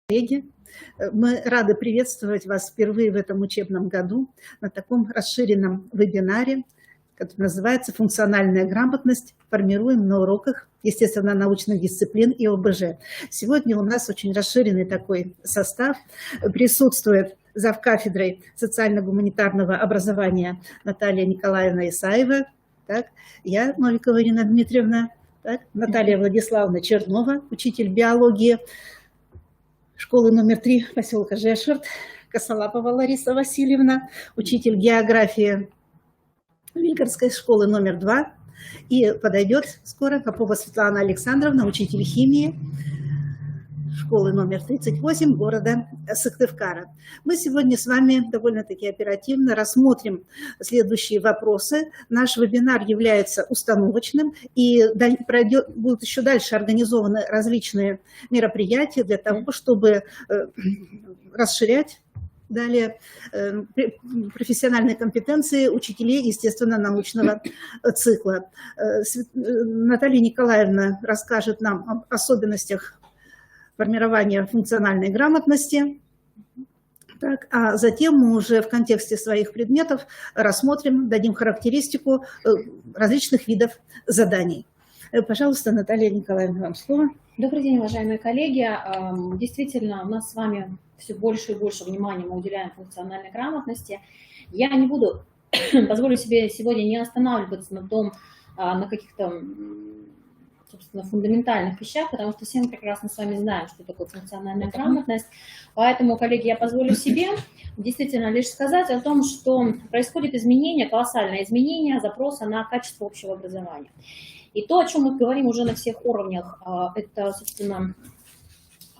Коллеги, мы рады приветствовать вас впервые в этом учебном году на таком расширенном вебинаре, который называется «Функциональная грамотность. Формируем на уроках естественно-научных дисциплин и ОБЖ». Сегодня у нас очень расширенный такой состав. Присутствует завкафедрой социально-гуманитарного образования Наталья Николаевна Исаева, я, Новикова Ирина Дмитриевна, Наталья Владиславовна Чернова, учитель биологии школы номер 3 поселка Жешурт, Косолапова Лариса Васильевна, учитель географии Вильгарской школы номер 2, и подойдет скоро Попова Светлана Александровна, учитель химии школы номер 38 города Сыктывкара. Мы сегодня с вами довольно-таки оперативно рассмотрим следующие вопросы. Наш вебинар является установочным, и будут еще дальше организованы различные мероприятия для того, чтобы расширять далее профессиональные компетенции учителей естественно-научного цикла. Наталья Николаевна расскажет нам об особенностях формирования функциональной грамотности, а затем мы уже в контексте своих предметов рассмотрим, дадим характеристику различных видов заданий. Пожалуйста, Наталья Николаевна, вам слово. Добрый день, уважаемые коллеги. Действительно, у нас с вами все больше и больше внимания мы уделяем функциональной грамотности. Я не буду, позволю себе сегодня не останавливаться на каких-то, собственно, фундаментальных вещах, потому что все мы прекрасно с вами знаем, что такое функциональная грамотность. Поэтому, коллеги, я позволю себе действительно лишь сказать о том, что происходит изменение, колоссальное изменение запроса на качество общего образования. И то, о чем мы говорим уже на всех уровнях, это, собственно,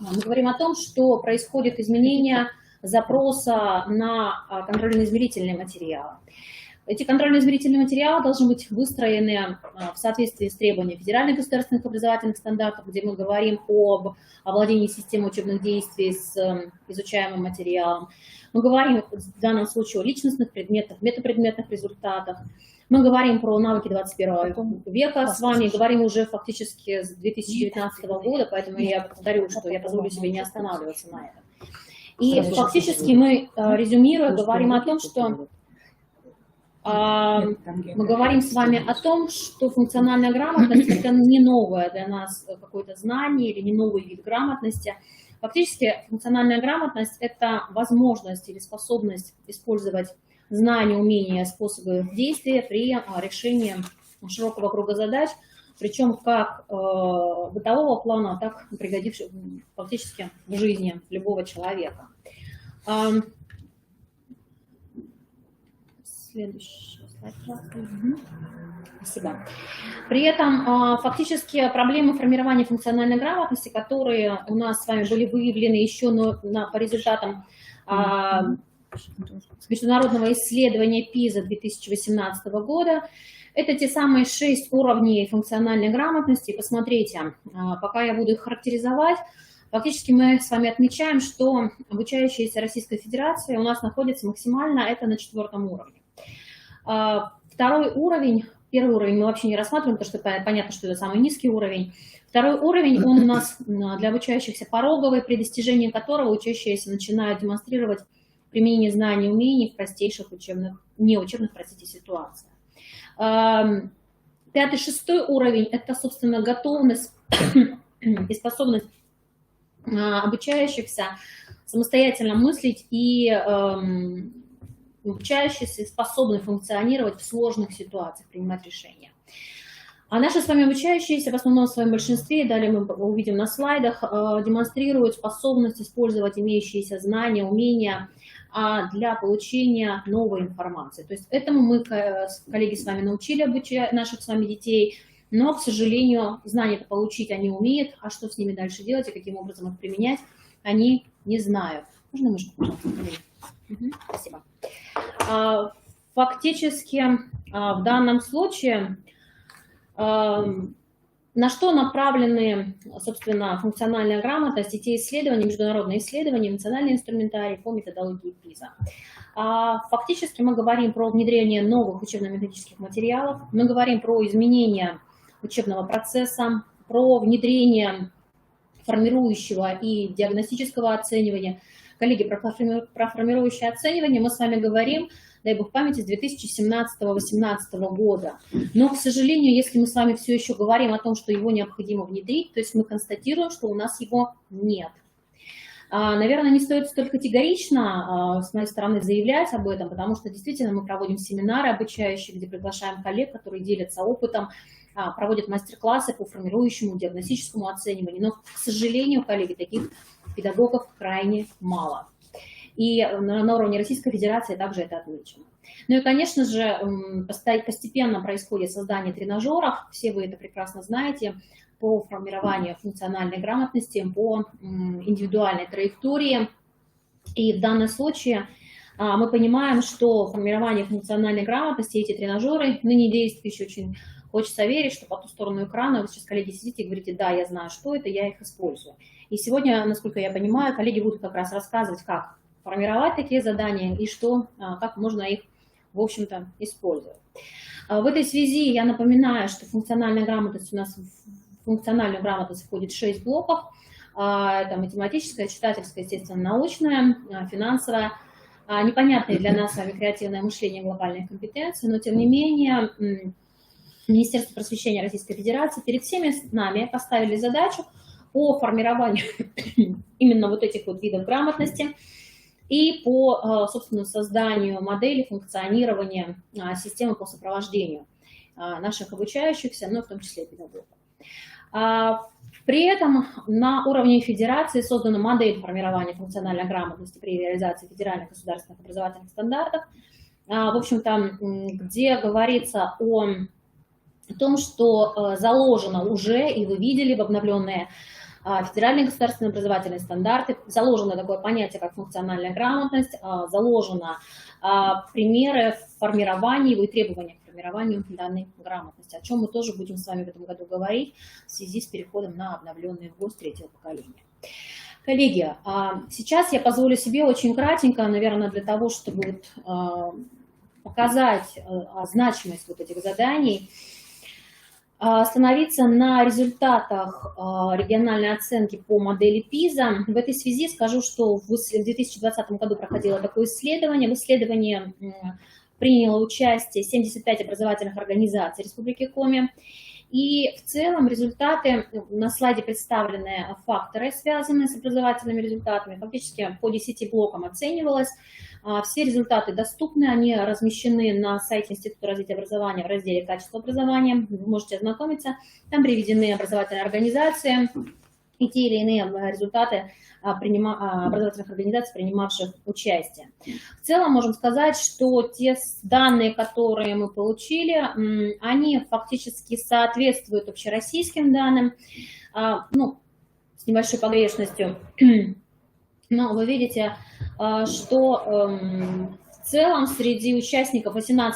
мы говорим о том, что происходит изменение запроса на контрольно-измерительные материалы. Эти контрольно-измерительные материалы должны быть выстроены в соответствии с требованиями федеральных государственных образовательных стандартов, где мы говорим об овладении системой учебных действий с изучаемым материалом. Мы говорим в данном случае о личностных предметах, метапредметных результатах. Мы говорим про навыки 21 века с вами, говорим уже фактически с 2019 года, поэтому я повторю, что я позволю себе не останавливаться на этом. И фактически мы, резюмируя, говорим о том, что мы говорим с вами о том, что функциональная грамотность – это не новое для нас какое-то знание или не новый вид грамотности. Фактически функциональная грамотность – это возможность или способность использовать знания, умения, способы действия при решении широкого круга задач, причем как бытового плана, так и пригодившихся фактически в жизни любого человека. Следующий слайд. Спасибо. При этом фактически проблемы формирования функциональной грамотности, которые у нас с вами были выявлены еще по результатам международного исследования ПИЗа 2018 года, это те самые 6 уровней функциональной грамотности. Посмотрите, пока я буду их характеризовать, фактически мы с вами отмечаем, что обучающиеся Российской Федерации у нас находятся максимально это на 4-м уровне. Второй уровень, первый уровень мы вообще не рассматриваем, потому что понятно, что это самый низкий уровень. Второй уровень, он у нас для обучающихся пороговый, при достижении которого учащиеся начинают демонстрировать применение знаний и умений в простейших неучебных ситуациях. 5-й, 6-й уровень – это, собственно, готовность и способность обучающихся самостоятельно мыслить и обучающиеся способны функционировать в сложных ситуациях, принимать решения. А наши с вами обучающиеся в основном в своем большинстве, далее мы увидим на слайдах, демонстрируют способность использовать имеющиеся знания, умения для получения новой информации. То есть этому мы, коллеги, с вами научили обучать наших с вами детей, но, к сожалению, знания-то получить они умеют, а что с ними дальше делать и каким образом их применять, они не знают. Можно мышку, пожалуйста, коллеги? Спасибо. Фактически в данном случае на что направлены, собственно, функциональная грамотность и те исследования, международные исследования, национальный инструментарий по методологии ПИЗа. Фактически мы говорим про внедрение новых учебно-методических материалов, мы говорим про изменение учебного процесса, про внедрение формирующего и диагностического оценивания. Коллеги, про формирующее оценивание мы с вами говорим, дай бог памяти, с 2017-2018 года. Но, к сожалению, если мы с вами все еще говорим о том, что его необходимо внедрить, то есть мы констатируем, что у нас его нет. Наверное, не стоит столь категорично с моей стороны заявлять об этом, потому что действительно мы проводим семинары обучающие, где приглашаем коллег, которые делятся опытом, проводят мастер-классы по формирующему диагностическому оцениванию. Но, к сожалению, коллеги, таких педагогов крайне мало. И на уровне Российской Федерации также это отмечено. Ну и, конечно же, постепенно происходит создание тренажеров, все вы это прекрасно знаете, по формированию функциональной грамотности, по индивидуальной траектории. И в данном случае мы понимаем, что формирование функциональной грамотности, эти тренажеры, ныне действующие, очень хочется верить, что по ту сторону экрана вы сейчас, коллеги, сидите и говорите: да, я знаю, что это, я их использую. И сегодня, насколько я понимаю, коллеги будут как раз рассказывать, как формировать такие задания и что, как можно их, в общем-то, использовать. В этой связи я напоминаю, что функциональная грамотность у нас в функциональную грамотность входит 6 блоков. Это математическая, читательская, естественно, научная, финансовая. Непонятное для нас с вами креативное мышление, глобальные компетенции, но тем не менее Министерство просвещения Российской Федерации перед всеми нами поставили задачу по формированию именно вот этих вот видов грамотности и по, собственно, созданию модели функционирования системы по сопровождению наших обучающихся, но в том числе и педагогов. При этом на уровне федерации создана модель формирования функциональной грамотности при реализации федеральных государственных образовательных стандартов, в общем-то, где говорится о том, что заложено уже, и вы видели в обновленные федеральные государственные образовательные стандарты, заложено такое понятие, как функциональная грамотность, заложено примеры формирования и требования к формированию данной грамотности, о чем мы тоже будем с вами в этом году говорить в связи с переходом на обновленный ВГОС третьего поколения. Коллеги, сейчас я позволю себе очень кратенько, наверное, для того, чтобы показать значимость вот этих заданий, остановиться на результатах региональной оценки по модели ПИЗа. В этой связи скажу, что в 2020 году проходило такое исследование. В исследовании приняло участие 75 образовательных организаций Республики Коми. И в целом результаты, на слайде представлены факторы, связанные с образовательными результатами. Фактически по 10 блокам оценивалось. Все результаты доступны, они размещены на сайте Института развития образования в разделе «Качество образования». Вы можете ознакомиться. Там приведены образовательные организации и те или иные результаты образовательных организаций, принимавших участие. В целом можем сказать, что те данные, которые мы получили, они фактически соответствуют общероссийским данным, ну, с небольшой погрешностью. Но вы видите, что в целом среди участников 18%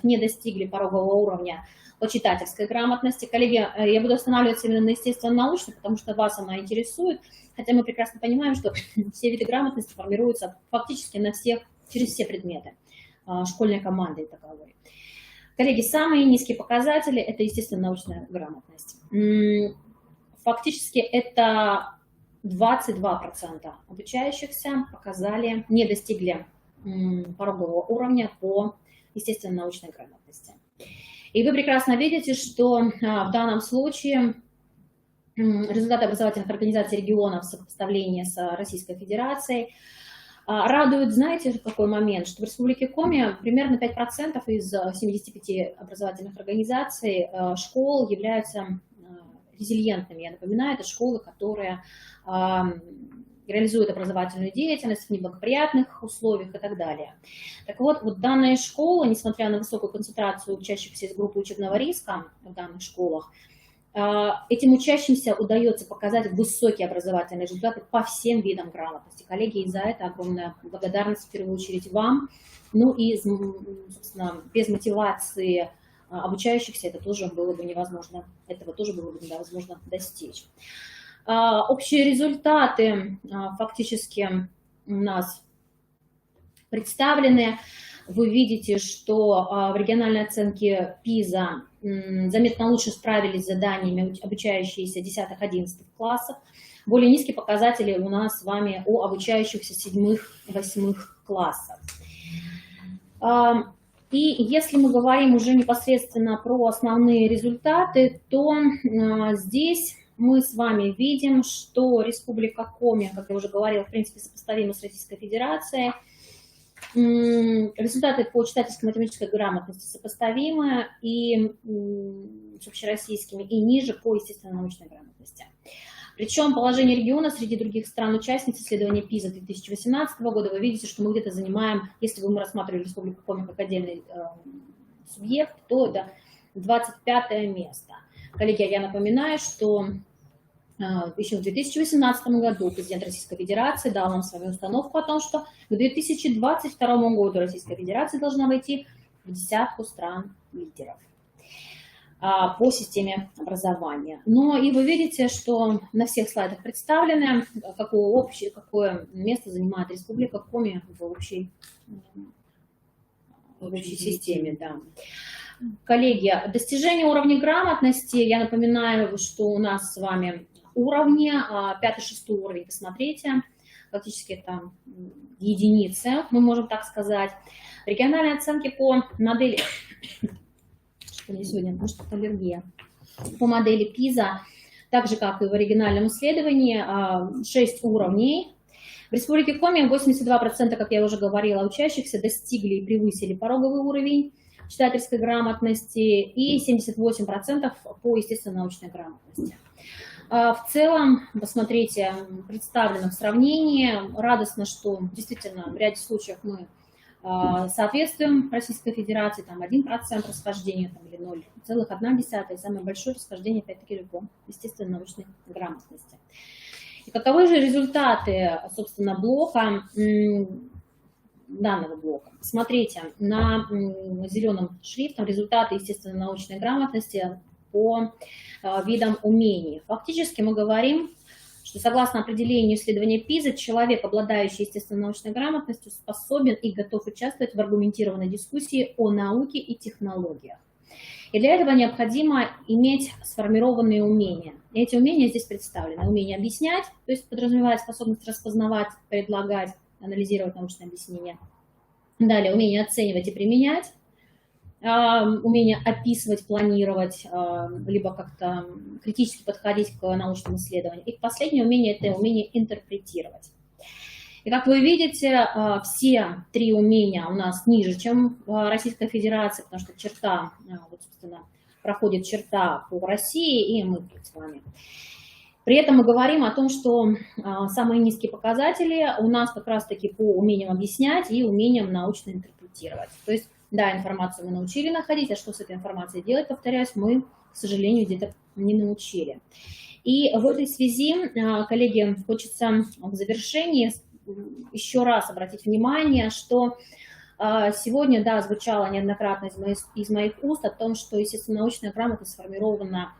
не достигли порогового уровня по читательской грамотности. Коллеги, я буду останавливаться именно на естественно-научной, потому что вас она интересует, хотя мы прекрасно понимаем, что все виды грамотности формируются фактически через все предметы школьной команды и таковой. Коллеги, самые низкие показатели – это естественно-научная грамотность. Фактически это 22% обучающихся не достигли порогового уровня по естественно-научной грамотности. И вы прекрасно видите, что в данном случае результаты образовательных организаций регионов в сопоставлении с Российской Федерацией радуют, знаете, какой момент, что в Республике Коми примерно 5% из 75 образовательных организаций школ являются резильентными. Я напоминаю, это школы, которые реализуют образовательную деятельность в неблагоприятных условиях и так далее. Так вот, данные школы, несмотря на высокую концентрацию учащихся из группы учебного риска в данных школах, этим учащимся удается показать высокие образовательные результаты по всем видам грамотности. Коллеги, и за это огромная благодарность в первую очередь вам. Ну и, собственно, без мотивации обучающихся этого тоже было бы невозможно достичь. Общие результаты фактически у нас представлены. Вы видите, что в региональной оценке ПИЗа заметно лучше справились с заданиями обучающиеся 10-11 классов. более низкие показатели у нас с вами у обучающихся 7-8 классов. И если мы говорим уже непосредственно про основные результаты, то здесь мы с вами видим, что Республика Коми, как я уже говорила, в принципе, сопоставима с Российской Федерацией. Результаты по читательско-математической грамотности сопоставимы и с общероссийскими, и ниже по естественно-научной грамотности. Причем положение региона среди других стран-участниц исследования ПИЗа 2018 года, вы видите, что мы где-то занимаем, если бы мы рассматривали Республику Коми как отдельный субъект, то это 25 место. Коллеги, я напоминаю, что еще в 2018 году президент Российской Федерации дал нам с вами установку о том, что к 2022 году Российская Федерация должна войти в десятку стран-лидеров по системе образования. Но и вы видите, что на всех слайдах представлены, какое место занимает Республика Коми в общей системе. Да. Коллеги, достижение уровня грамотности, я напоминаю, что у нас с вами уровни, 5-6 уровень, посмотрите, фактически это единицы, мы можем так сказать. Региональные оценки по модели, что мне сегодня, может, это аллергия, по модели ПИЗа, так же, как и в оригинальном исследовании, 6 уровней. В Республике Коми 82%, как я уже говорила, учащихся достигли и превысили пороговый уровень читательской грамотности и 78% по естественно-научной грамотности. В целом, посмотрите, представлено в сравнении. Радостно, что действительно в ряде случаев мы соответствуем Российской Федерации, там 1% расхождения там, или 0,1, самое большое расхождение, опять-таки, по естественно-научной грамотности. И каковы же результаты, собственно, блока, данного блока? Смотрите, на зеленым шрифтом результаты естественно-научной грамотности по видам умений. Фактически мы говорим, что согласно определению исследования ПИЗа, человек, обладающий естественно-научной грамотностью, способен и готов участвовать в аргументированной дискуссии о науке и технологиях. И для этого необходимо иметь сформированные умения. И эти умения здесь представлены. Умение объяснять, то есть подразумевает способность распознавать, предлагать, анализировать научное объяснение. Далее умение оценивать и применять. Умение описывать, планировать, либо как-то критически подходить к научному исследованию. И последнее умение – это умение интерпретировать. И как вы видите, все три умения у нас ниже, чем в Российской Федерации, потому что черта, вот, собственно, проходит черта по России, и мы с вами. При этом мы говорим о том, что самые низкие показатели у нас как раз-таки по умениям объяснять и умениям научно интерпретировать. То есть, да, информацию мы научили находить, а что с этой информацией делать, повторяюсь, мы, к сожалению, где-то не научили. И в этой связи, коллеги, хочется в завершении еще раз обратить внимание, что сегодня, да, звучало неоднократно из моих уст о том, что естественно-научная грамотность сформирована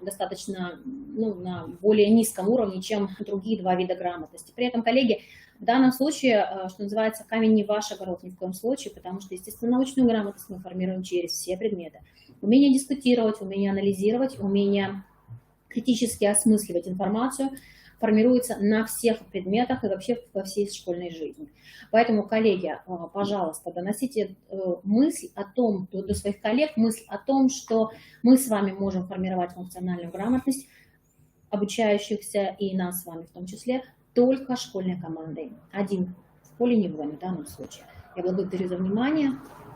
достаточно на более низком уровне, чем другие два вида грамотности. При этом, коллеги, в данном случае, что называется, камень не ваш огород ни в коем случае, потому что естественно-научную грамотность мы формируем через все предметы. Умение дискутировать, умение анализировать, умение критически осмысливать информацию формируется на всех предметах и вообще во всей школьной жизни. Поэтому, коллеги, пожалуйста, доносите мысль о том, до своих коллег, мысль о том, что мы с вами можем формировать функциональную грамотность обучающихся и нас с вами в том числе только школьной командой. Один в поле не воин в данном случае. Я благодарю за внимание.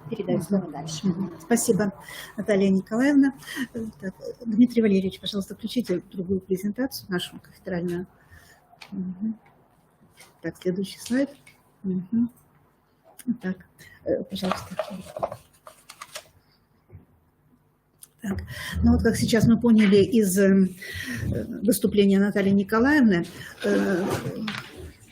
Передаю слово дальше. Спасибо, Наталья Николаевна. Так, Дмитрий Валерьевич, пожалуйста, включите другую презентацию, нашу кафедральную. Так, следующий слайд. Так, пожалуйста. Так. Ну вот как сейчас мы поняли из выступления Натальи Николаевны,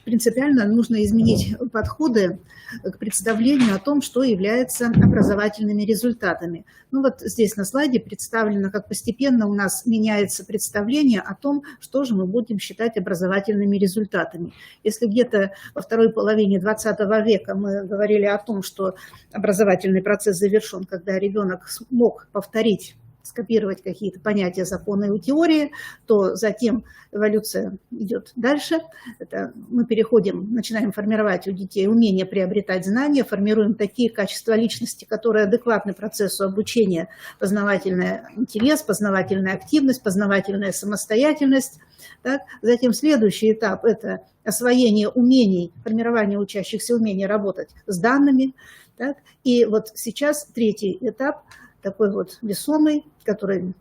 принципиально нужно изменить подходы к представлению о том, что является образовательными результатами. Ну вот здесь на слайде представлено, как постепенно у нас меняется представление о том, что же мы будем считать образовательными результатами. Если где-то во второй половине 20 века мы говорили о том, что образовательный процесс завершен, когда ребенок смог повторить скопировать какие-то понятия, законы и теории, то затем эволюция идет дальше. Это мы начинаем формировать у детей умение приобретать знания, формируем такие качества личности, которые адекватны процессу обучения, познавательный интерес, познавательная активность, познавательная самостоятельность. Так? Затем следующий этап – это освоение умений, формирование учащихся умений работать с данными. Так? И вот сейчас третий этап, такой вот весомый, который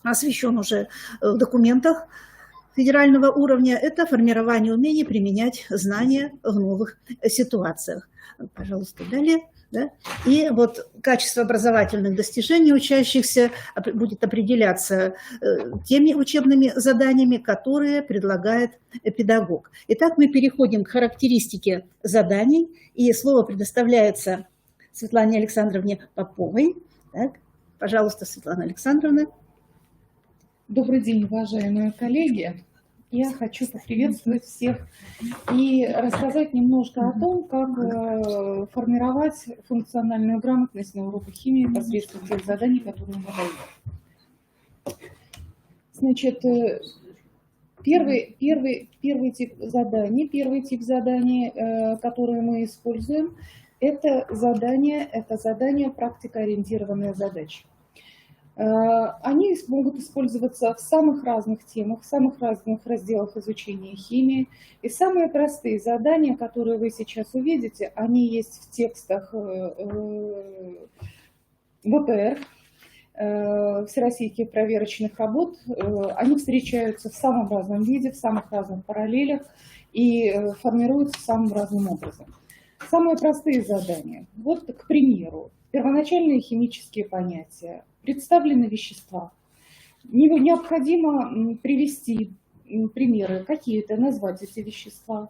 освещен уже в документах федерального уровня, это формирование умений применять знания в новых ситуациях. Пожалуйста, далее. Да? И вот качество образовательных достижений учащихся будет определяться теми учебными заданиями, которые предлагает педагог. Итак, мы переходим к характеристике заданий, и слово предоставляется Светлане Александровне Поповой. Так, пожалуйста, Светлана Александровна. Добрый день, уважаемые коллеги. Я хочу поприветствовать всех и рассказать немножко о том, как формировать функциональную грамотность на уроках химии посредством тех заданий, которые мы даем. Значит, первый тип заданий, которые мы используем, это задание практикоориентированные задачи. Они могут использоваться в самых разных темах, в самых разных разделах изучения химии. И самые простые задания, которые вы сейчас увидите, они есть в текстах ВПР, всероссийских проверочных работ. Они встречаются в самом разном виде, в самых разных параллелях и формируются самым разным образом. Самые простые задания. Вот, к примеру, первоначальные химические понятия. Представлены вещества. Необходимо привести примеры, какие-то, назвать эти вещества,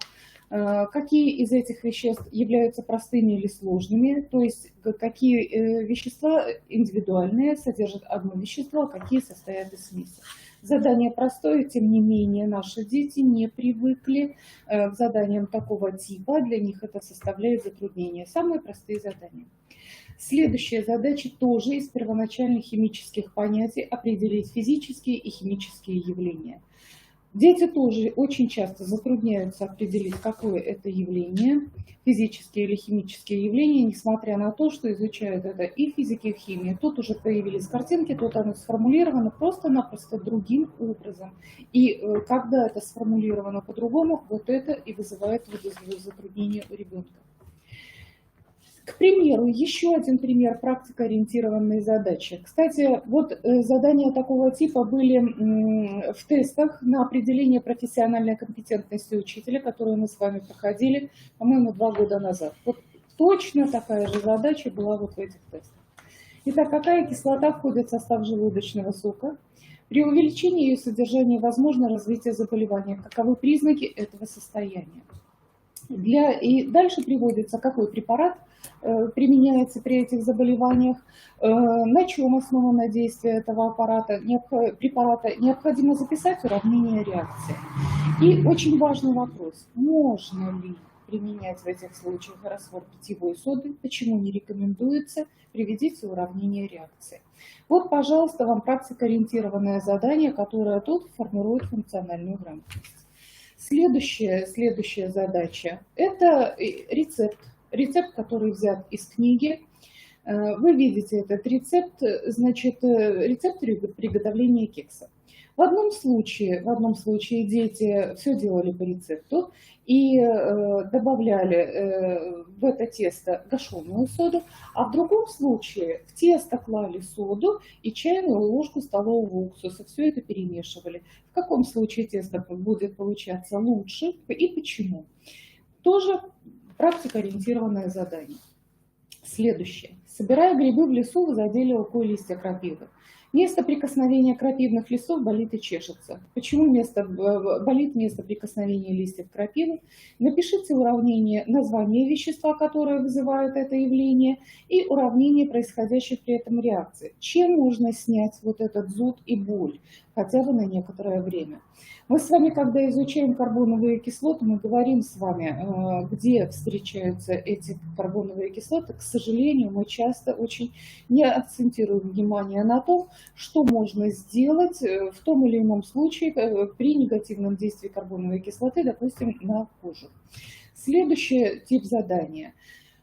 какие из этих веществ являются простыми или сложными, то есть какие вещества индивидуальные содержат одно вещество, а какие состоят из смеси. Задание простое, тем не менее наши дети не привыкли к заданиям такого типа, для них это составляет затруднение. Самые простые задания. Следующая задача тоже из первоначальных химических понятий – определить физические и химические явления. Дети тоже очень часто затрудняются определить, какое это явление, физические или химические явления, несмотря на то, что изучают это и физики, и химии. Тут уже появились картинки, тут оно сформулировано просто-напросто другим образом. И когда это сформулировано по-другому, вот это и вызывает затруднение у ребенка. К примеру, еще один пример практикоориентированной задачи. Кстати, вот задания такого типа были в тестах на определение профессиональной компетентности учителя, которые мы с вами проходили, по-моему, 2 года назад. Вот точно такая же задача была вот в этих тестах. Итак, какая кислота входит в состав желудочного сока? При увеличении ее содержания возможно развитие заболевания. Каковы признаки этого состояния? И дальше приводится, какой препарат применяется при этих заболеваниях, на чем основано действие этого препарата, необходимо записать уравнение реакции. И очень важный вопрос, можно ли применять в этих случаях раствор питьевой соды, почему не рекомендуется, приведите уравнение реакции. Вот, пожалуйста, вам практикоориентированное задание, которое тут формирует функциональную грамотность. Следующая задача – это рецепт, который взят из книги. Вы видите этот рецепт, значит, рецепт приготовления кекса. В одном случае дети все делали по рецепту и добавляли в это тесто гашеную соду, а в другом случае в тесто клали соду и чайную ложку столового уксуса. Все это перемешивали. В каком случае тесто будет получаться лучше и почему? Тоже практикоориентированное задание. Следующее. Собирая грибы в лесу, вы задели рукой листья крапивы. Место прикосновения крапивных листов болит и чешется. Почему болит место прикосновения листьев крапивы? Напишите уравнение названия вещества, которое вызывает это явление, и уравнение происходящих при этом реакций. Чем можно снять вот этот зуд и боль, хотя бы на некоторое время? Мы с вами, когда изучаем карбоновые кислоты, мы говорим с вами, где встречаются эти карбоновые кислоты. К сожалению, мы часто очень не акцентируем внимание на том, что можно сделать в том или ином случае при негативном действии карбоновой кислоты, допустим, на кожу. Следующий тип задания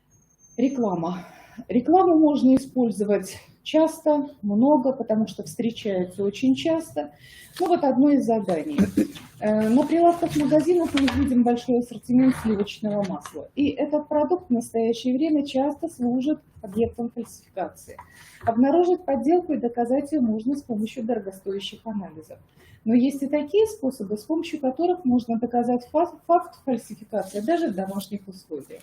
– реклама. Рекламу можно использовать часто, много, потому что встречается очень часто. Ну вот одно из заданий. На прилавках магазинов мы видим большой ассортимент сливочного масла. И этот продукт в настоящее время часто служит объектом фальсификации. Обнаружить подделку и доказать ее можно с помощью дорогостоящих анализов. Но есть и такие способы, с помощью которых можно доказать факт фальсификации даже в домашних условиях.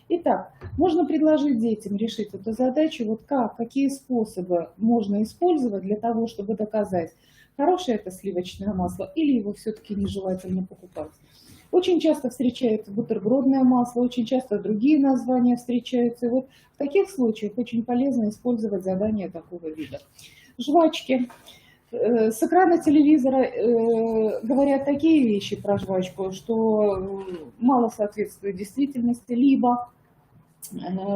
Итак, можно предложить детям решить эту задачу, вот какие способы можно использовать для того, чтобы доказать, хорошее это сливочное масло или его все-таки нежелательно покупать. Очень часто встречается бутербродное масло, очень часто другие названия встречаются. И вот в таких случаях очень полезно использовать задания такого вида. Жвачки. С экрана телевизора говорят такие вещи про жвачку, что мало соответствует действительности, либо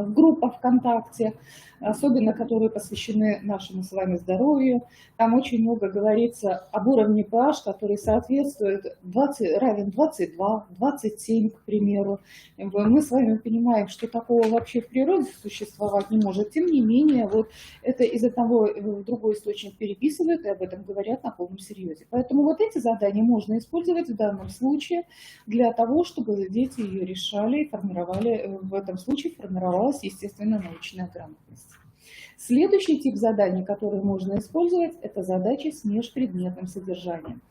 группа ВКонтакте, особенно которые посвящены нашему с вами здоровью, там очень много говорится об уровне pH, который соответствует равен 22, 27, к примеру. Мы с вами понимаем, что такого вообще в природе существовать не может. Тем не менее, вот это из одного в другой источник переписывают и об этом говорят на полном серьезе. Поэтому вот эти задания можно использовать в данном случае для того, чтобы дети ее решали и формировали, в этом случае формировалась, естественно, научная грамотность. Следующий тип заданий, который можно использовать, это задачи с межпредметным содержанием.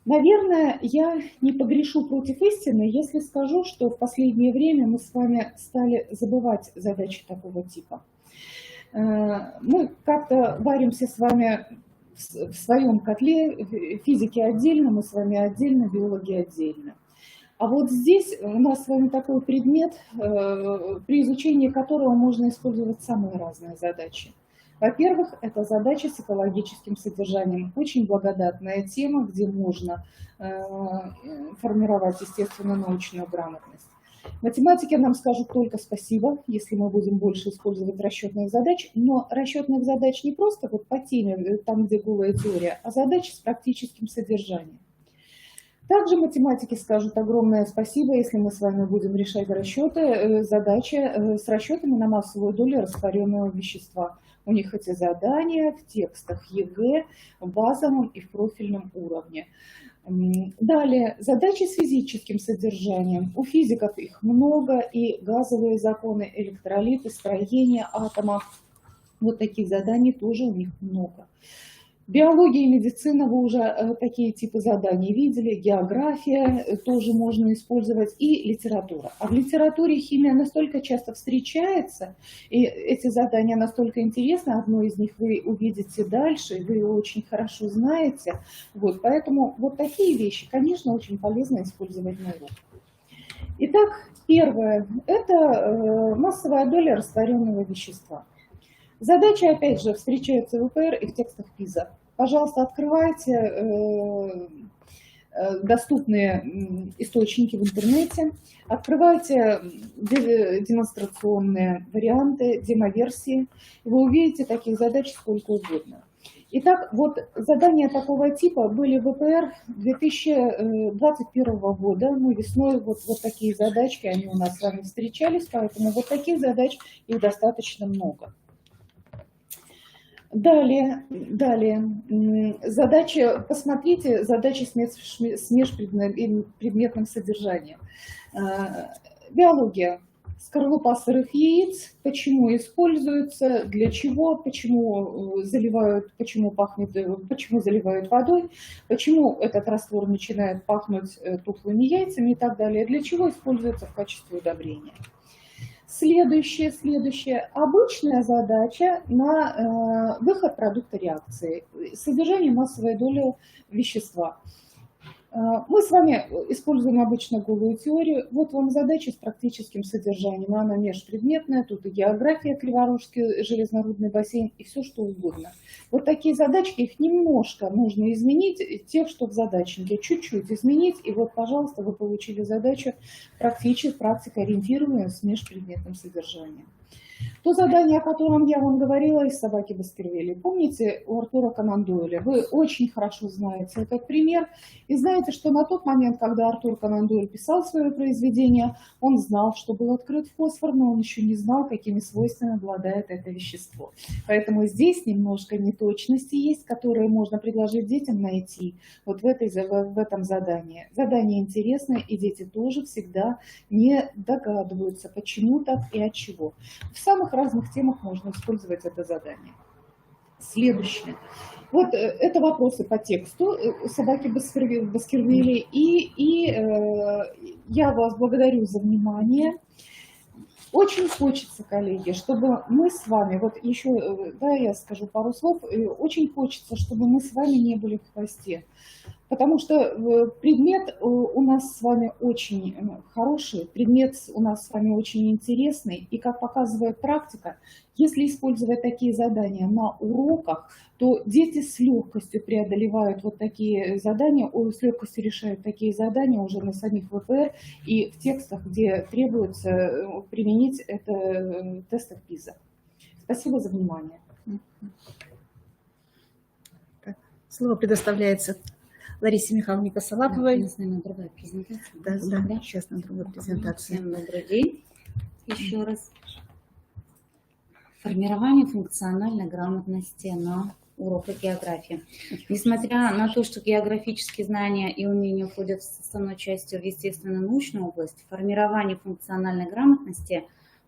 Наверное, я не погрешу против истины, если скажу, что в последнее время мы с вами стали забывать задачи такого типа. Мы как-то варимся с вами в своем котле, физики отдельно, мы с вами отдельно, биологи отдельно. А вот здесь у нас с вами такой предмет, при изучении которого можно использовать самые разные задачи. Во-первых, это задачи с экологическим содержанием. Очень благодатная тема, где можно формировать, естественно, научную грамотность. Математики нам скажут только спасибо, если мы будем больше использовать расчетных задач, но расчетных задач не просто вот по теме, там, где голая теория, а задачи с практическим содержанием. Также математики скажут огромное спасибо, если мы с вами будем решать расчеты, задачи с расчетами на массовую долю растворенного вещества. У них эти задания в текстах ЕГЭ, в базовом и в профильном уровне. Далее, задачи с физическим содержанием. У физиков их много, и газовые законы, электролиты, строение атомов. Вот таких заданий тоже у них много. Биология и медицина, вы уже такие типы заданий видели, география тоже можно использовать, и литература. А в литературе химия настолько часто встречается, и эти задания настолько интересны, одно из них вы увидите дальше, вы его очень хорошо знаете. Вот, поэтому вот такие вещи, конечно, очень полезно использовать на урок. Итак, первое – это массовая доля растворенного вещества. Задачи, опять же, встречаются в ВПР и в текстах ПИЗа. Пожалуйста, открывайте доступные источники в интернете, открывайте демонстрационные варианты, демоверсии, и вы увидите таких задач сколько угодно. Итак, вот задания такого типа были в ВПР 2021 года. Мы весной вот такие задачки, они у нас с вами встречались, поэтому вот таких задач их достаточно много. Далее, задачи, посмотрите, задачи с межпредметным содержанием. Биология. Скорлупа сырых яиц, почему используется, для чего, почему заливают водой, почему этот раствор начинает пахнуть тухлыми яйцами и так далее, для чего используется в качестве удобрения. Следующая обычная задача на выход продукта реакции, содержание массовой доли вещества. Мы с вами используем обычно голую теорию. Вот вам задача с практическим содержанием. Она межпредметная, тут и география, Криворожский железнорудный бассейн и все что угодно. Вот такие задачки, их немножко нужно изменить, тех, что в задачнике, чуть-чуть изменить. И вот, пожалуйста, вы получили задачу практикоориентированную с межпредметным содержанием. То задание, о котором я вам говорила из «Собаки Баскервилей», помните, у Артура Конан Дойля? Вы очень хорошо знаете этот пример. И знаете, что на тот момент, когда Артур Конан Дойль писал свое произведение, он знал, что был открыт фосфор, но он еще не знал, какими свойствами обладает это вещество. Поэтому здесь немножко неточности есть, которые можно предложить детям найти вот в этом задании. Задание интересное, и дети тоже всегда не догадываются, почему так и от чего. В самых разных темах можно использовать это задание. Следующее. Вот это вопросы по тексту «Собаки Баскервилей». И я вас благодарю за внимание. Очень хочется, коллеги, чтобы мы с вами, вот еще, да, я скажу пару слов, очень хочется, чтобы мы с вами не были в хвосте. Потому что предмет у нас с вами очень хороший, предмет у нас с вами очень интересный. И как показывает практика, если использовать такие задания на уроках, то дети с легкостью преодолевают вот такие задания, с легкостью решают такие задания уже на самих ВПР и в текстах, где требуется применить это тесты ПИЗа. Спасибо за внимание. Слово предоставляется Ларисе Михайловне Косолаповой. Да, с нами другая презентация. Да, сейчас на другую презентацию. Всем добрый день. Еще раз. Формирование функциональной грамотности на уроках географии. Несмотря на то, что географические знания и умения входят составной частью в естественно-научную область, формирование функциональной грамотности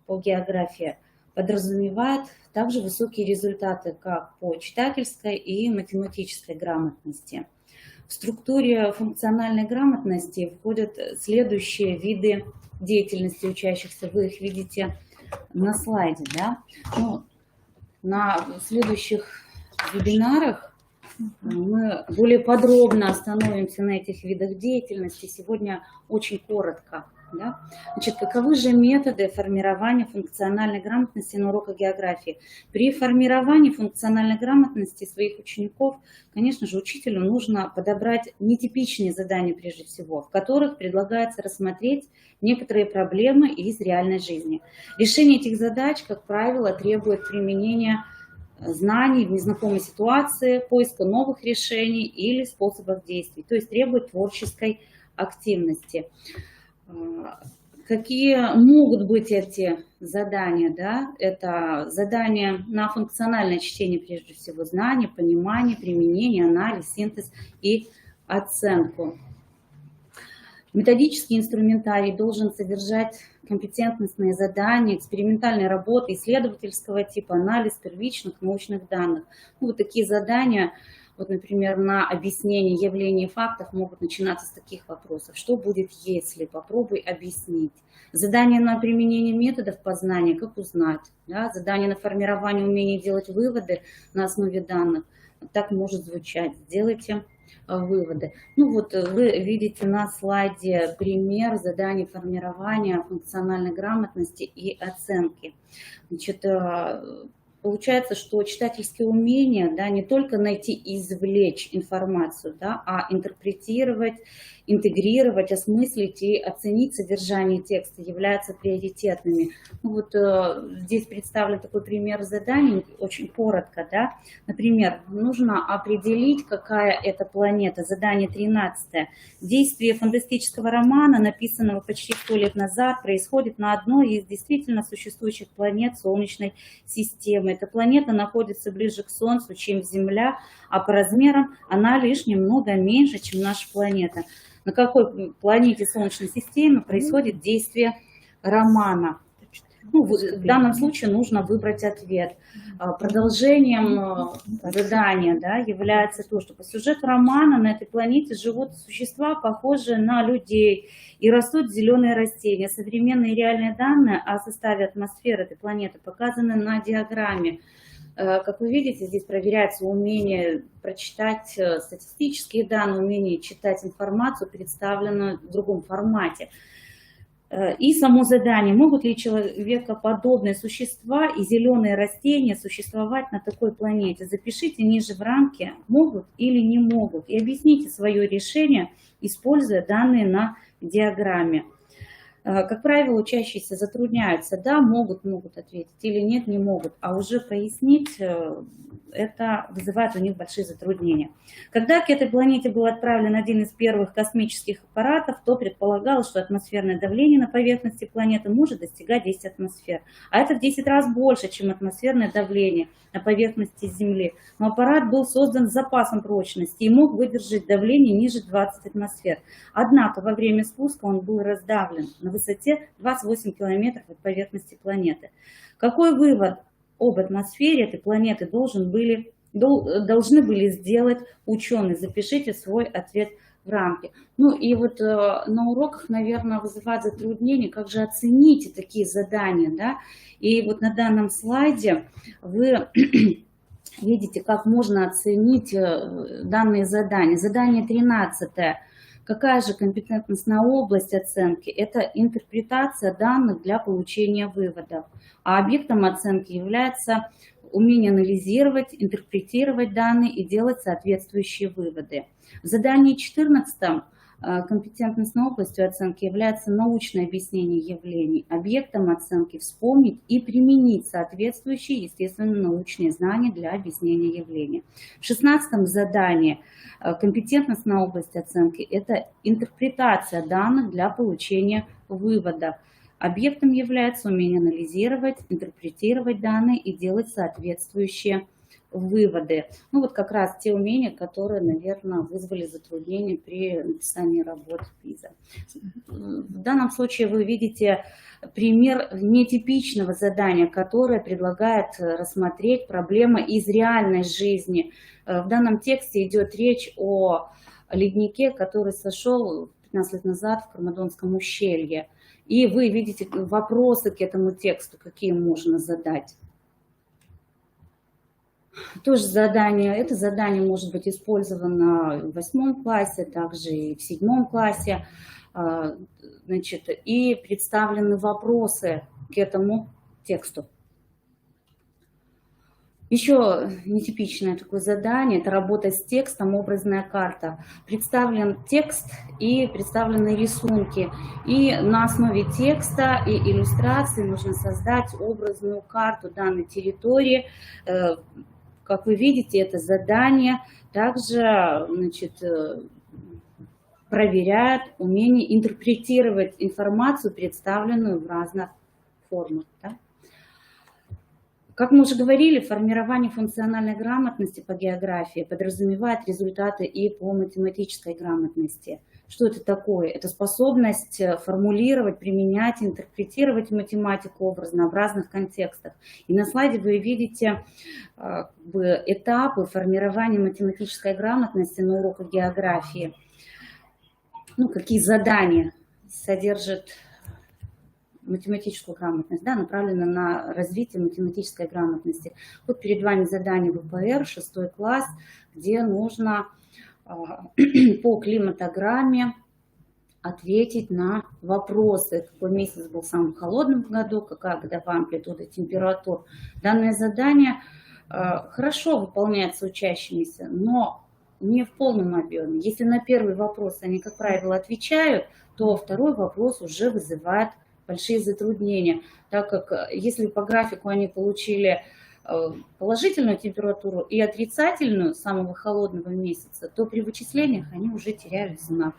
по географии подразумевает также высокие результаты как по читательской и математической грамотности. В структуре функциональной грамотности входят следующие виды деятельности учащихся. Вы их видите на слайде. Да? Ну, на следующих вебинарах мы более подробно остановимся на этих видах деятельности. Сегодня очень коротко. Да? Значит, каковы же методы формирования функциональной грамотности на уроках географии? При формировании функциональной грамотности своих учеников, конечно же, учителю нужно подобрать нетипичные задания прежде всего, в которых предлагается рассмотреть некоторые проблемы из реальной жизни. Решение этих задач, как правило, требует применения знаний в незнакомой ситуации, поиска новых решений или способов действий, то есть требует творческой активности. Какие могут быть эти задания? Да? Это задания на функциональное чтение, прежде всего, знаний, понимание, применение, анализ, синтез и оценку. Методический инструментарий должен содержать компетентностные задания, экспериментальные работы, исследовательского типа, анализ первичных научных данных. Ну, вот такие задания. Вот, например, на объяснение явлений и фактов могут начинаться с таких вопросов. Что будет, если? Попробуй объяснить. Задание на применение методов познания, как узнать. Да? Задание на формирование умения делать выводы на основе данных. Так может звучать. Сделайте выводы. Ну вот вы видите на слайде пример заданий формирования функциональной грамотности и оценки. Значит, получается, что читательские умения, да, не только найти и извлечь информацию, да, а интерпретировать, интегрировать, осмыслить и оценить содержание текста являются приоритетными. Ну, вот здесь представлен такой пример заданий, очень коротко. Да. Например, нужно определить, какая это планета. Задание 13. Действие фантастического романа, написанного почти 100 лет назад, происходит на одной из действительно существующих планет Солнечной системы. Эта планета находится ближе к Солнцу, чем Земля, а по размерам она лишь немного меньше, чем наша планета. На какой планете Солнечной системы происходит действие романа? Ну, в данном случае нужно выбрать ответ. Продолжением задания, да, является то, что по сюжету романа на этой планете живут существа, похожие на людей, и растут зеленые растения. Современные реальные данные о составе атмосферы этой планеты показаны на диаграмме. Как вы видите, здесь проверяется умение прочитать статистические данные, умение читать информацию, представленную в другом формате. И само задание: могут ли человекоподобные существа и зеленые растения существовать на такой планете? Запишите ниже в рамке «могут» или «не могут» и объясните свое решение, используя данные на диаграмме. Как правило, учащиеся затрудняются, да, могут ответить или нет, не могут, а уже прояснить это вызывает у них большие затруднения. Когда к этой планете был отправлен один из первых космических аппаратов, то предполагалось, что атмосферное давление на поверхности планеты может достигать 10 атмосфер. А это в 10 раз больше, чем атмосферное давление на поверхности Земли. Но аппарат был создан с запасом прочности и мог выдержать давление ниже 20 атмосфер. Однако во время спуска он был раздавлен на высоте 28 километров от поверхности планеты. Какой вывод об атмосфере этой планеты должны были сделать ученые? Запишите свой ответ в рамки. Ну и вот на уроках, наверное, вызывает затруднение, как же оценить такие задания, да? И вот на данном слайде вы видите, как можно оценить данные задания. Задание 13. Какая же компетентностная область оценки? Это интерпретация данных для получения выводов. А объектом оценки является умение анализировать, интерпретировать данные и делать соответствующие выводы. В задании 14 компетентностной областью оценки является научное объяснение явлений. Объектом оценки вспомнить и применить соответствующие естественно-научные знания для объяснения явления. В 16 задании компетентностная область оценки – это интерпретация данных для получения выводов. Объектом является умение анализировать, интерпретировать данные и делать соответствующие выводы. Ну вот как раз те умения, которые, наверное, вызвали затруднения при написании работ ПИЗа. В данном случае вы видите пример нетипичного задания, которое предлагает рассмотреть проблемы из реальной жизни. В данном тексте идет речь о леднике, который сошел 15 лет назад в Кармадонском ущелье. И вы видите вопросы к этому тексту, какие можно задать. Тоже задание, это задание может быть использовано в 8 классе, также и в 7 классе. Значит, и представлены вопросы к этому тексту. Еще нетипичное такое задание – это работа с текстом, образная карта. Представлен текст и представлены рисунки. И на основе текста и иллюстраций нужно создать образную карту данной территории. Как вы видите, это задание также, значит, проверяет умение интерпретировать информацию, представленную в разных формах. Да? Как мы уже говорили, формирование функциональной грамотности по географии подразумевает результаты и по математической грамотности. Что это такое? Это способность формулировать, применять, интерпретировать математику в разнообразных контекстах. И на слайде вы видите этапы формирования математической грамотности на уроках географии. Ну, какие задания содержит математическую грамотность, да, направлена на развитие математической грамотности. Вот перед вами задание ВПР, 6 класс, где нужно по климатограмме ответить на вопросы, какой месяц был самым холодным в году, какая годовая амплитуда температур. Данное задание хорошо выполняется учащимися, но не в полном объеме. Если на первый вопрос они, как правило, отвечают, то второй вопрос уже вызывает большие затруднения, так как если по графику они получили положительную температуру и отрицательную самого холодного месяца, то при вычислениях они уже теряют знак.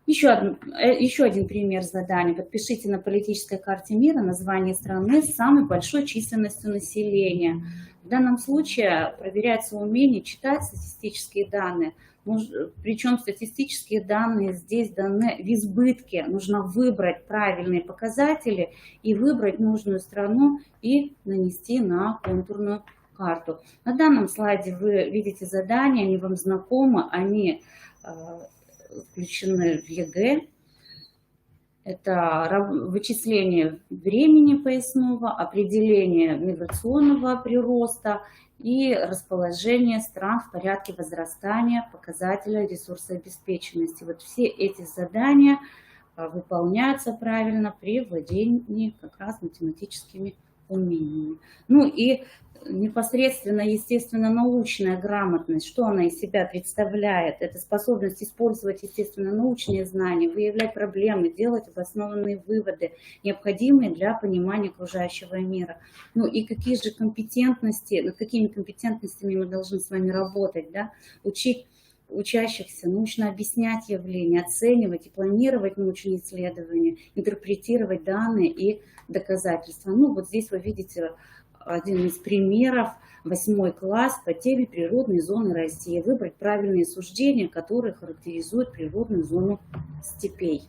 Еще один пример задания. Подпишите на политической карте мира название страны с самой большой численностью населения. В данном случае проверяется умение читать статистические данные. Причем статистические данные здесь даны в избытке. Нужно выбрать правильные показатели и выбрать нужную страну и нанести на контурную карту. На данном слайде вы видите задания, они вам знакомы, они включены в ЕГЭ. Это вычисление времени поясного, определение миграционного прироста и расположение стран в порядке возрастания показателя ресурсообеспеченности. Вот все эти задания выполняются правильно при владении как раз математическими умениями. Ну и непосредственно естественно-научная грамотность, что она из себя представляет? Это способность использовать естественно-научные знания, выявлять проблемы, делать обоснованные выводы, необходимые для понимания окружающего мира. Ну и какие же компетентности, над какими компетентностями мы должны с вами работать, да? Учить учащихся научно объяснять явления, оценивать и планировать научные исследования, интерпретировать данные и доказательства. Ну вот здесь вы видите один из примеров, 8 класс по теме природные зоны России. Выбрать правильные суждения, которые характеризуют природную зону степей.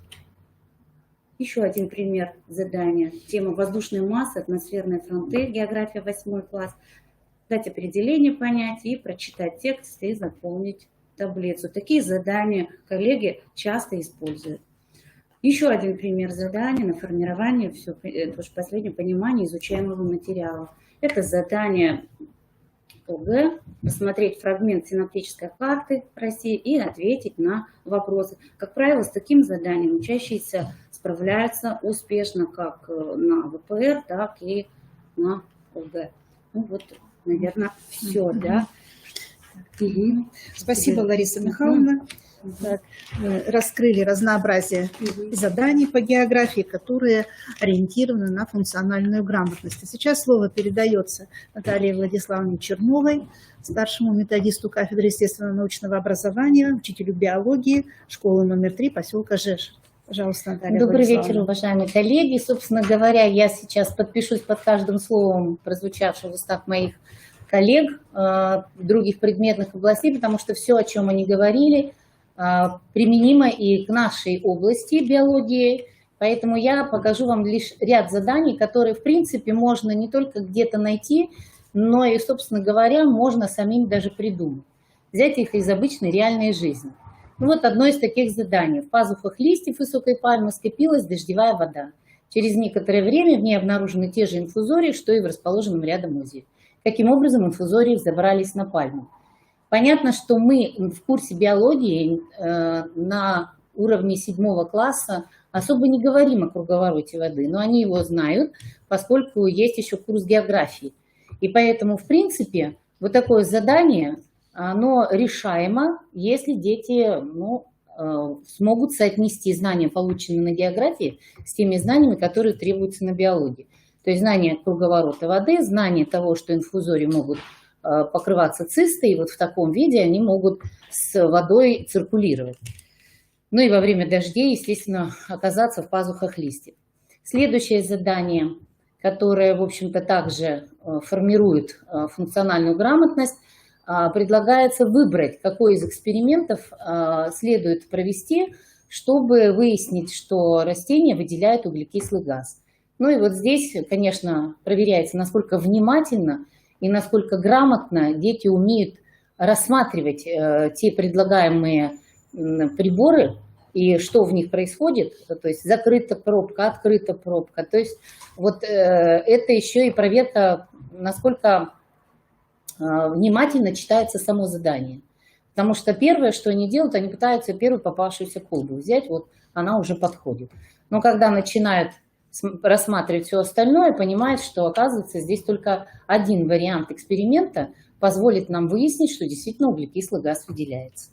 Еще один пример задания. Тема воздушной массы, атмосферные фронты, география 8 класс. Дать определение понятий и прочитать текст и заполнить таблицу. Такие задания коллеги часто используют. Еще один пример задания на формирование последнего понимания изучаемого материала. Это задание ОГЭ, посмотреть фрагмент синоптической карты России и ответить на вопросы. Как правило, с таким заданием учащиеся справляются успешно как на ВПР, так и на ОГЭ. Ну вот, наверное, все, да. Спасибо, Лариса Михайловна. Так, мы раскрыли разнообразие заданий по географии, которые ориентированы на функциональную грамотность. А сейчас слово передается Наталье Владиславовне Черновой, старшему методисту кафедры естественно-научного образования, учителю биологии школы номер 3 поселка Жеш. Пожалуйста, Наталья Добрый Владиславовна. вечер, уважаемые коллеги. Собственно говоря, я сейчас подпишусь под каждым словом, прозвучавшим в устах моих коллег других предметных областей, потому что все, о чем они говорили, применимо и к нашей области биологии. Поэтому я покажу вам лишь ряд заданий, которые, в принципе, можно не только где-то найти, но и, собственно говоря, можно самим даже придумать. Взять их из обычной реальной жизни. Ну вот одно из таких заданий. В пазухах листьев высокой пальмы скопилась дождевая вода. Через некоторое время в ней обнаружены те же инфузории, что и в расположенном рядом озере. Каким образом инфузории забрались на пальму? Понятно, что мы в курсе биологии на уровне 7 класса особо не говорим о круговороте воды, но они его знают, поскольку есть еще курс географии. И поэтому, в принципе, вот такое задание, оно решаемо, если дети смогут соотнести знания, полученные на географии, с теми знаниями, которые требуются на биологии. То есть знание круговорота воды, знание того, что инфузории могут покрываться цистой, и вот в таком виде они могут с водой циркулировать. Ну и во время дождей, естественно, оказаться в пазухах листьев. Следующее задание, которое, в общем-то, также формирует функциональную грамотность, предлагается выбрать, какой из экспериментов следует провести, чтобы выяснить, что растения выделяют углекислый газ. Ну и вот здесь, конечно, проверяется, насколько внимательно и насколько грамотно дети умеют рассматривать те предлагаемые приборы и что в них происходит, то есть закрыта пробка, открыта пробка. То есть вот это еще и проверка, насколько внимательно читается само задание. Потому что первое, что они делают, они пытаются первую попавшуюся колбу взять, вот она уже подходит. Но когда начинают рассматривать все остальное, понимает, что, оказывается, здесь только один вариант эксперимента позволит нам выяснить, что действительно углекислый газ выделяется.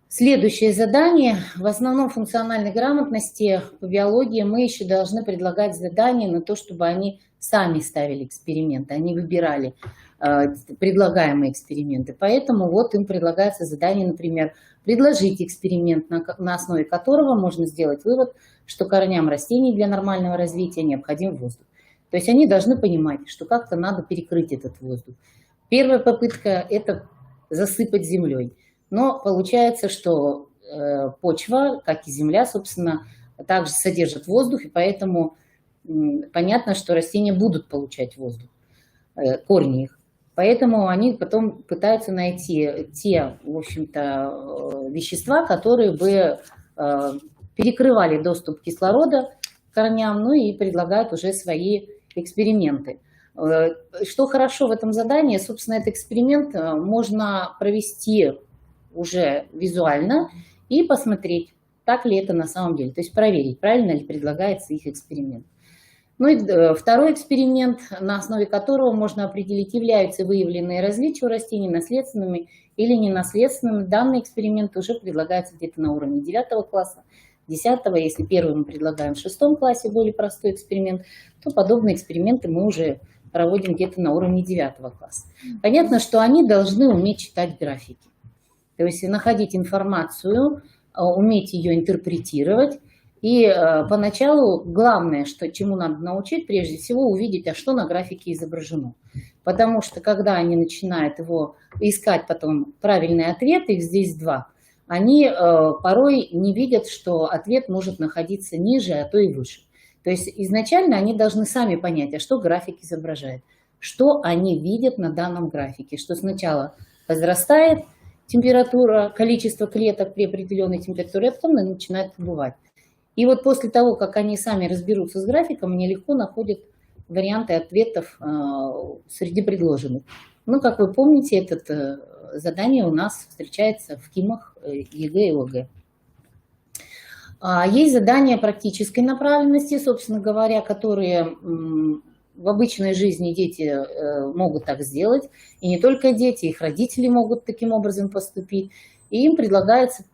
Следующее задание. В основном функциональной грамотности по биологии мы еще должны предлагать задания на то, чтобы они сами ставили эксперименты, они выбирали предлагаемые эксперименты. Поэтому вот им предлагается задание, например, предложить эксперимент, на основе которого можно сделать вывод, что корням растений для нормального развития необходим воздух. То есть они должны понимать, что как-то надо перекрыть этот воздух. Первая попытка – это засыпать землей. Но получается, что почва, как и земля, собственно, также содержит воздух, и поэтому понятно, что растения будут получать воздух, корни их. Поэтому они потом пытаются найти те, в общем-то, вещества, которые бы перекрывали доступ кислорода к корням, ну и предлагают уже свои эксперименты. Что хорошо в этом задании, собственно, этот эксперимент можно провести уже визуально и посмотреть, так ли это на самом деле, то есть проверить, правильно ли предлагается их эксперимент. Ну и второй эксперимент, на основе которого можно определить, являются выявленные различия у растений наследственными или ненаследственными. Данный эксперимент уже предлагается где-то на уровне 9 класса, 10, если первый мы предлагаем в 6 классе, более простой эксперимент, то подобные эксперименты мы уже проводим где-то на уровне 9 класса. Понятно, что они должны уметь читать графики, то есть находить информацию, уметь ее интерпретировать. И поначалу главное, чему надо научить, прежде всего увидеть, а что на графике изображено. Потому что когда они начинают его искать потом правильный ответ, их здесь два, они порой не видят, что ответ может находиться ниже, а то и выше. То есть изначально они должны сами понять, а что график изображает, что они видят на данном графике, что сначала возрастает температура, количество клеток при определенной температуре, а потом начинает убывать. И вот после того, как они сами разберутся с графиком, они легко находят варианты ответов среди предложенных. Ну, как вы помните, это задание у нас встречается в КИМах ЕГЭ и ОГЭ. Есть задания практической направленности, собственно говоря, которые в обычной жизни дети могут так сделать. И не только дети, их родители могут таким образом поступить. И им предлагается,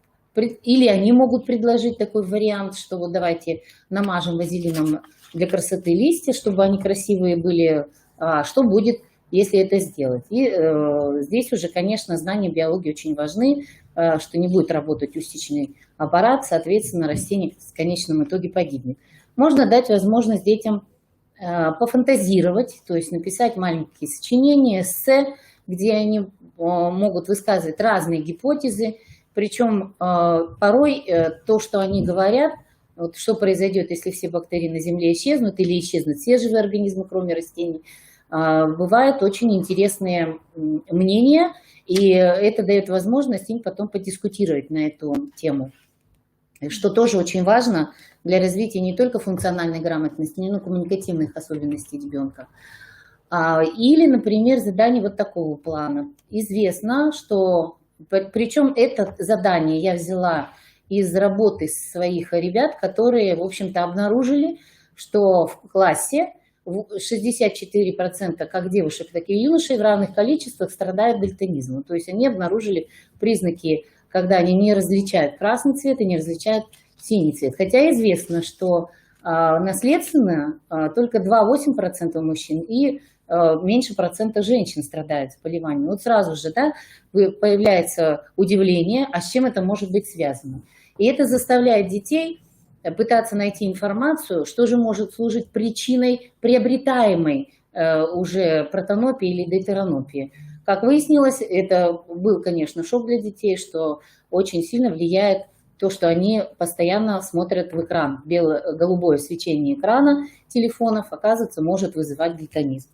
или они могут предложить такой вариант, что вот давайте намажем вазелином для красоты листья, чтобы они красивые были. Что будет, если это сделать? И здесь уже, конечно, знания биологии очень важны, что не будет работать устичный аппарат, соответственно, растение в конечном итоге погибнет. Можно дать возможность детям пофантазировать, то есть написать маленькие сочинения, эссе, где они могут высказывать разные гипотезы, причем порой то, что они говорят, вот что произойдет, если все бактерии на Земле исчезнут или исчезнут все живые организмы, кроме растений, бывают очень интересные мнения, и это дает возможность им потом подискутировать на эту тему, что тоже очень важно для развития не только функциональной грамотности, но и коммуникативных особенностей ребенка. Или, например, задание вот такого плана. Известно, что, причем это задание я взяла из работы своих ребят, которые, в общем-то, обнаружили, что в классе 64% как девушек, так и юношей в равных количествах страдают дальтонизмом. То есть они обнаружили признаки, когда они не различают красный цвет и не различают синий цвет. Хотя известно, что наследственно только 2,8% мужчин и меньше процента женщин страдают заболеванием. Вот сразу же, да, появляется удивление, а с чем это может быть связано. И это заставляет детей пытаться найти информацию, что же может служить причиной приобретаемой уже протонопии или дейтеронопии. Как выяснилось, это был, конечно, шок для детей, что очень сильно влияет то, что они постоянно смотрят в экран. Голубое свечение экрана телефонов, оказывается, может вызывать дальтонизм.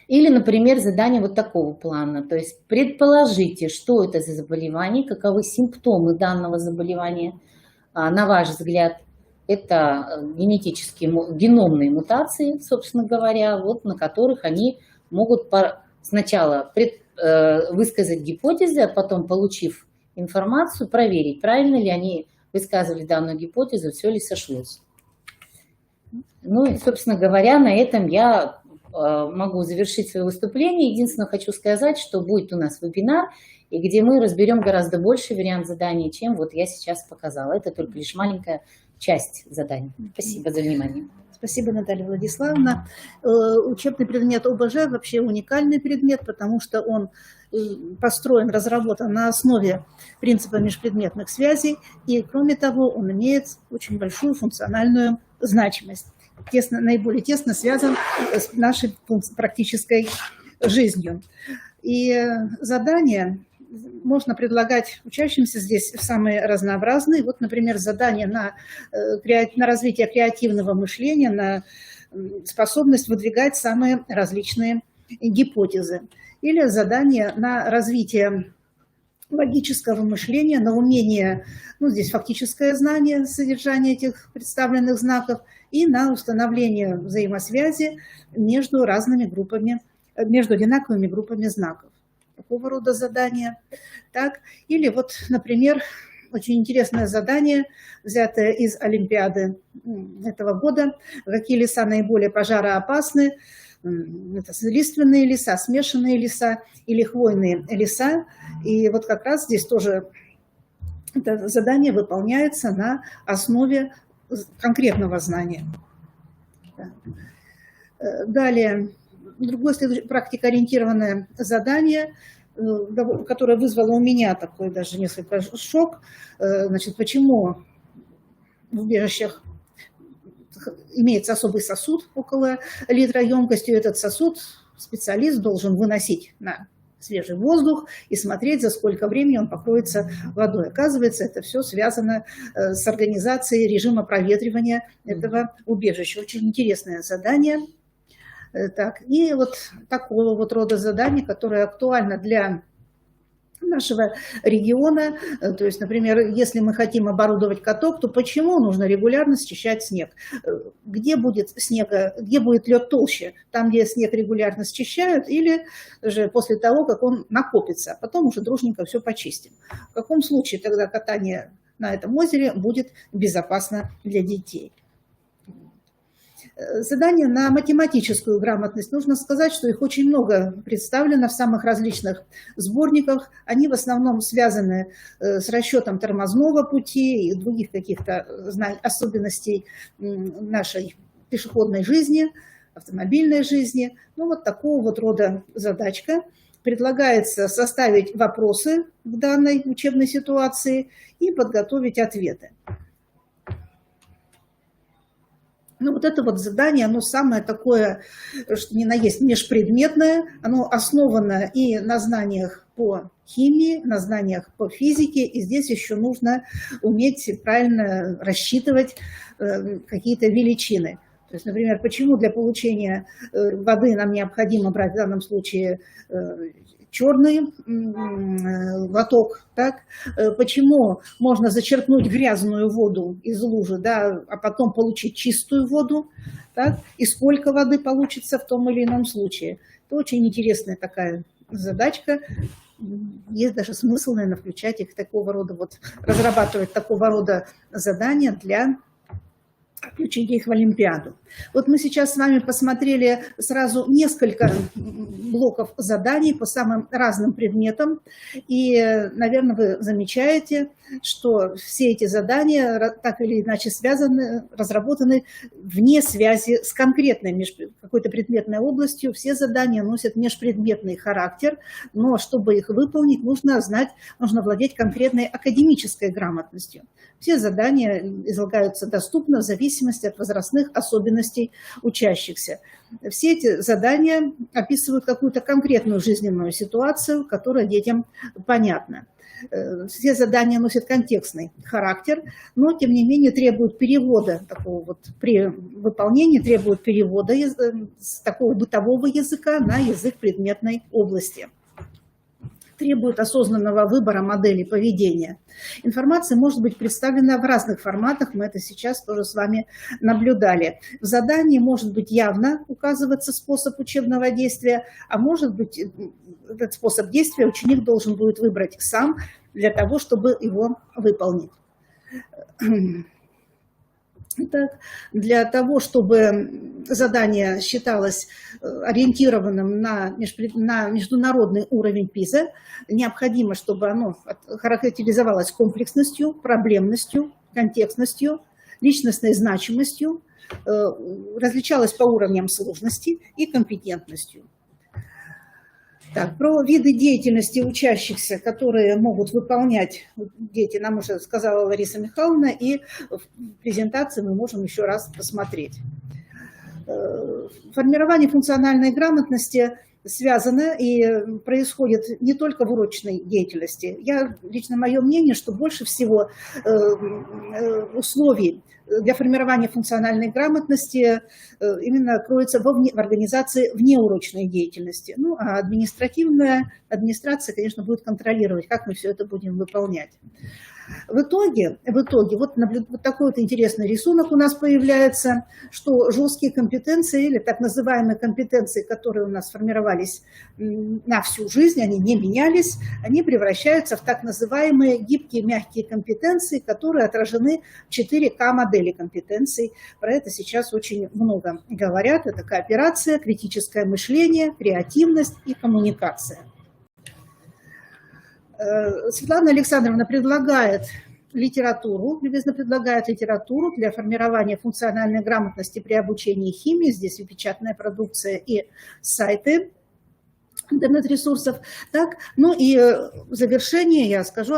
Или, например, задание вот такого плана. То есть предположите, что это за заболевание, каковы симптомы данного заболевания. На ваш взгляд, это геномные мутации, собственно говоря, вот, на которых они могут сначала высказать гипотезы, а потом, получив информацию, проверить, правильно ли они высказывали данную гипотезу, все ли сошлось. Ну и, собственно говоря, на этом я могу завершить свое выступление. Единственное, хочу сказать, что будет у нас вебинар, и где мы разберем гораздо больше вариант заданий, чем вот я сейчас показала. Это только лишь маленькая часть заданий. Спасибо за внимание. Спасибо, Наталья Владиславовна. Учебный предмет ОБЖ вообще уникальный предмет, потому что он построен, разработан на основе принципа межпредметных связей, и, кроме того, он имеет очень большую функциональную значимость, наиболее тесно связан с нашей практической жизнью. И задания можно предлагать учащимся здесь самые разнообразные. Вот, например, задания на развитие креативного мышления, на способность выдвигать самые различные гипотезы. Или задания на развитие логического мышления, на умение, ну, здесь фактическое знание содержания этих представленных знаков, и на установление взаимосвязи между разными группами, между одинаковыми группами знаков. Такого рода задания. Так. Или вот, например, очень интересное задание, взятое из Олимпиады этого года. Какие леса наиболее пожароопасны? Это лиственные леса, смешанные леса или хвойные леса. И вот как раз здесь тоже это задание выполняется на основе конкретного знания. Далее, другое практикоориентированное задание, которое вызвало у меня такой даже несколько шок. Значит, почему в убежищах имеется особый сосуд около литра емкостью. Этот сосуд специалист должен выносить на свежий воздух и смотреть, за сколько времени он покроется водой. Оказывается, это все связано с организацией режима проветривания этого убежища. Очень интересное задание. Так, и вот такого вот рода задание, которое актуально для нашего региона. То есть, например, если мы хотим оборудовать каток, то почему нужно регулярно счищать снег? Где будет лед толще? Там, где снег регулярно счищают, или же после того, как он накопится, а потом уже дружненько все почистим? В каком случае тогда катание на этом озере будет безопасно для детей? Задания на математическую грамотность. Нужно сказать, что их очень много представлено в самых различных сборниках. Они в основном связаны с расчетом тормозного пути и других каких-то особенностей нашей пешеходной жизни, автомобильной жизни. Ну, вот такого вот рода задачка. Предлагается составить вопросы к данной учебной ситуации и подготовить ответы. Ну, вот это вот задание, оно самое такое, что ни на есть межпредметное, оно основано и на знаниях по химии, на знаниях по физике, и здесь еще нужно уметь правильно рассчитывать какие-то величины. То есть, например, почему для получения воды нам необходимо брать в данном случае черный лоток, так? Почему можно зачерпнуть грязную воду из лужи, да, а потом получить чистую воду, так? И сколько воды получится в том или ином случае. Это очень интересная такая задачка. Есть даже смысл, наверное, включать их такого рода, вот, разрабатывать такого рода задания для включения их в Олимпиаду. Вот мы сейчас с вами посмотрели сразу несколько блоков заданий по самым разным предметам. И, наверное, вы замечаете, что все эти задания так или иначе связаны, разработаны вне связи с конкретной какой-то предметной областью. Все задания носят межпредметный характер, но чтобы их выполнить, нужно владеть конкретной академической грамотностью. Все задания излагаются доступно в зависимости от возрастных особенностей учащихся. Все эти задания описывают какую-то конкретную жизненную ситуацию, которая детям понятна. Все задания носят контекстный характер, но, тем не менее, требуют перевода, такого вот, при выполнении требуют перевода с такого бытового языка на язык предметной области. Требует осознанного выбора модели поведения. Информация может быть представлена в разных форматах, мы это сейчас тоже с вами наблюдали. В задании может быть явно указываться способ учебного действия, а может быть этот способ действия ученик должен будет выбрать сам для того, чтобы его выполнить. Так, для того, чтобы задание считалось ориентированным на международный уровень ПИЗа, необходимо, чтобы оно характеризовалось комплексностью, проблемностью, контекстностью, личностной значимостью, различалось по уровням сложности и компетентностью. Так, про виды деятельности учащихся, которые могут выполнять дети, нам уже сказала Лариса Михайловна, и в презентации мы можем еще раз посмотреть. Формирование функциональной грамотности связано и происходит не только в урочной деятельности. Лично мое мнение, что больше всего условий для формирования функциональной грамотности именно кроется в организации внеурочной деятельности. Ну, а администрация, конечно, будет контролировать, как мы все это будем выполнять. В итоге вот такой вот интересный рисунок у нас появляется, что жесткие компетенции или так называемые компетенции, которые у нас формировались на всю жизнь, они не менялись, они превращаются в так называемые гибкие, мягкие компетенции, которые отражены в 4К модели компетенций. Про это сейчас очень много говорят. Это кооперация, критическое мышление, креативность и коммуникация. Светлана Александровна предлагает литературу, любезно предлагает литературу для формирования функциональной грамотности при обучении химии. Здесь и печатная продукция, и сайты интернет-ресурсов. Так, ну и в завершение я скажу,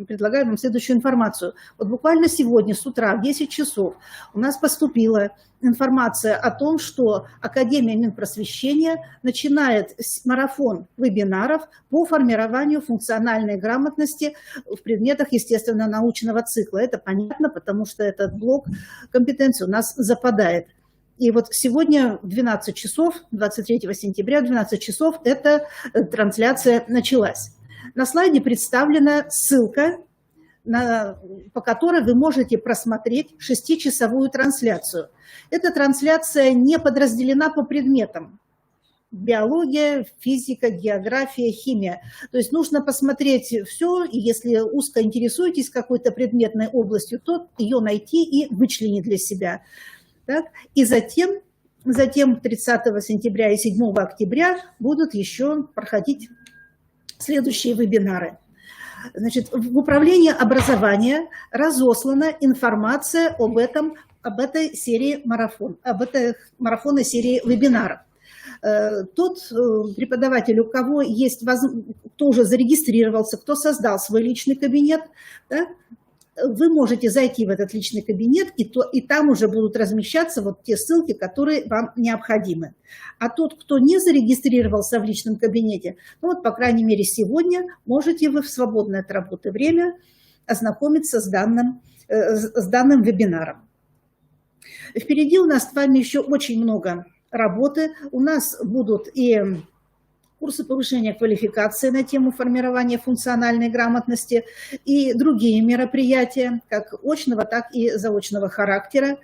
предлагаю вам следующую информацию. Вот буквально сегодня с утра в 10 часов у нас поступила информация о том, что Академия Минпросвещения начинает марафон вебинаров по формированию функциональной грамотности в предметах естественно-научного цикла. Это понятно, потому что этот блок компетенций у нас западает. И вот сегодня в 12 часов, 23 сентября, в 12 часов эта трансляция началась. На слайде представлена ссылка, по которой вы можете просмотреть 6-часовую трансляцию. Эта трансляция не подразделена по предметам. Биология, физика, география, химия. То есть нужно посмотреть все, и если узко интересуетесь какой-то предметной областью, то ее найти и вычленить для себя. Так? И затем 30 сентября и 7 октября будут еще проходить следующие вебинары. Значит, в управлении образования разослана информация об этой серии марафонной серии вебинаров. Тот преподаватель, у кого есть, кто уже зарегистрировался, кто создал свой личный кабинет, да, вы можете зайти в этот личный кабинет, и там уже будут размещаться вот те ссылки, которые вам необходимы. А тот, кто не зарегистрировался в личном кабинете, ну вот, по крайней мере, сегодня можете вы в свободное от работы время ознакомиться с данным вебинаром. Впереди у нас с вами еще очень много работы. У нас будут и курсы повышения квалификации на тему формирования функциональной грамотности и другие мероприятия, как очного, так и заочного характера.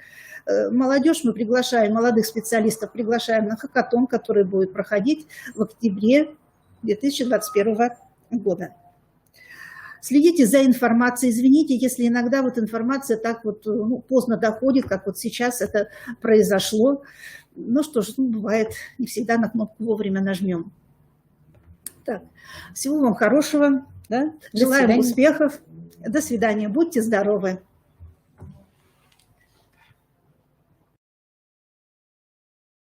Молодежь мы приглашаем, молодых специалистов приглашаем на хакатон, который будет проходить в октябре 2021 года. Следите за информацией. Извините, если иногда вот информация так вот поздно доходит, как вот сейчас это произошло. Ну что ж, бывает, не всегда на кнопку вовремя нажмем. Так, всего вам хорошего. Да? Желаем успехов. До свидания. Будьте здоровы.